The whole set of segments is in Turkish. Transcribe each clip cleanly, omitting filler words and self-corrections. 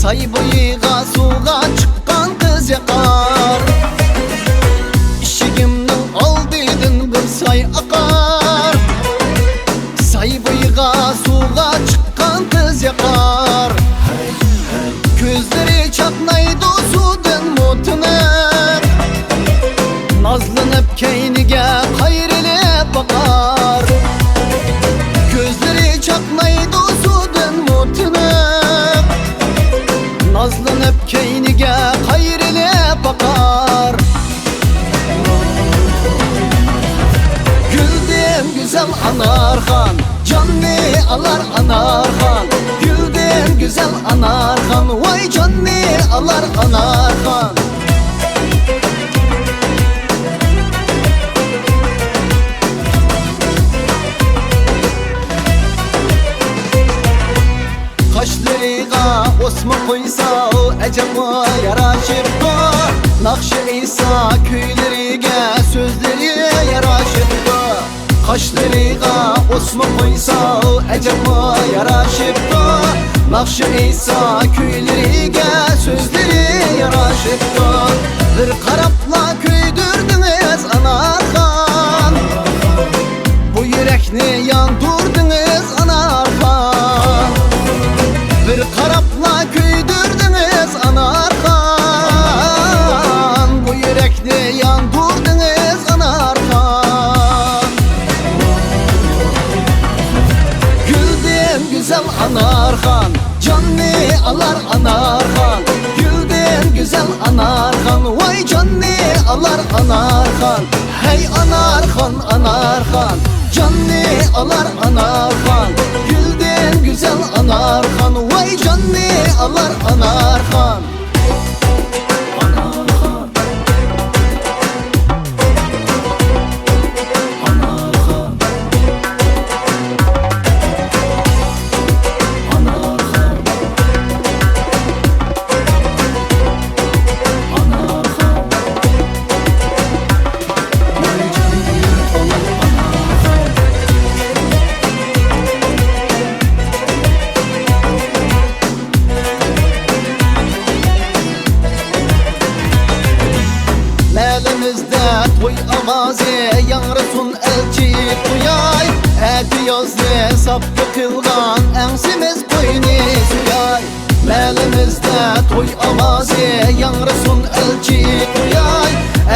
Say boyiga suga çıqqan kız yakar. İşigimning oldidin bir say akar. Say boyiga suga çıqqan kız yakar. Gözleri çatnaydı sudan mutunur. Nazlanıp keyniga qayrilib bakar. Gözleri çatnaydı sudan mutunur. Nazlanıp keyniga qayrilib bakar. Güldüm güzel Anarxan, canni alar Anarxan. Güldüm güzel Anarxan, vay canni alar Anarxan. Kaşlarıga osma koysa o ecema yaraşıptı. Nakşı İsa köyleriga sözleri yaraşıptı. Kaşlarıga osma koysa o ecema yaraşıptı. Nakşı İsa köyleriga sözleri yaraşıptı. Bir karapla köydürdünüz Anarxan. Bu yürekni yandırdınız Anarxan. Bir karapla köydürdünüz Anarxan. Bu yürekni yandırdınız Anarxan. Güldüm güzel Anarxan, canni alar Anarxan. Güldüm güzel Anarxan, vay canni alar Anarxan. Hey Anarxan, Anarxan, canni alar Anarxan. Güldüm güzel Anarxan, vay canni alar Anarxan. Elimizde toy avazı yangrısın elçi duyay. Eti yazdı sapkı kılgan ensimiz boyni suyay. Elimizde toy avazı yangrısın elçi duyay.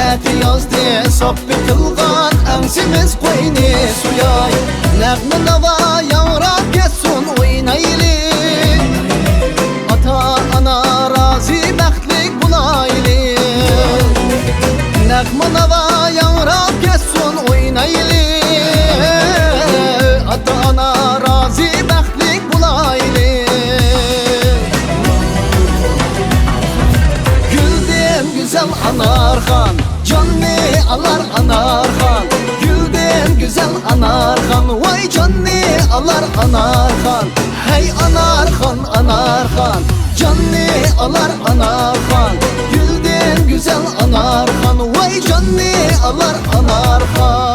Eti yazdı sapkı kılgan ensimiz boyni suyay. Nəğmi nava yangrab geçsin oynaylı. Ata ana razı bəxtlik bulaylı. Nəğmi nava yangrab geçsin oynaylı. Ata ana razı bəxtlik bulaylı. Güldüm güzel Anarxan, canni alar Anarxan. Güldüm güzel Anarxan, vay canni alar Anarxan. Hey Anarxan, Anarxan, canni alar Anarxan. Güldüm güzel Anarxan, vay canni alar Anarxan.